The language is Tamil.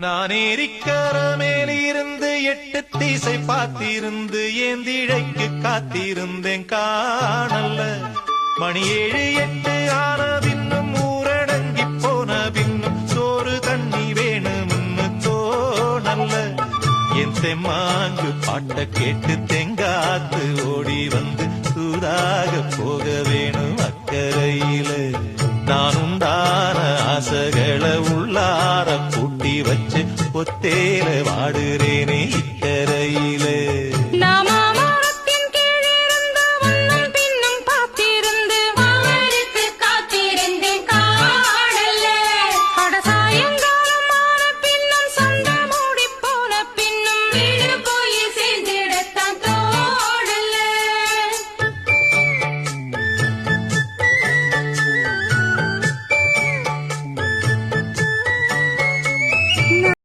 நான் ஏரிக்கர மேலிருந்து 8 திசை பார்த்திருந்து ஏந்திழைக்கு காத்திருந்தேன் காணல்ல. மணி 7 8 ஆன பின்னும் ஊரடங்கி போன பின்னும் சோறு தண்ணி வேணும்னு தோணல்ல. என் தெம்மாங்கு பாட்ட கேட்டு தெங்காத்து ஓடி வந்து சூதாக போக வேணும் அக்கறையில. நான் உண்டான ஆசைகளை உள்ளார பூட்டி வச்சு ஒத்தேல வாடுறேனே.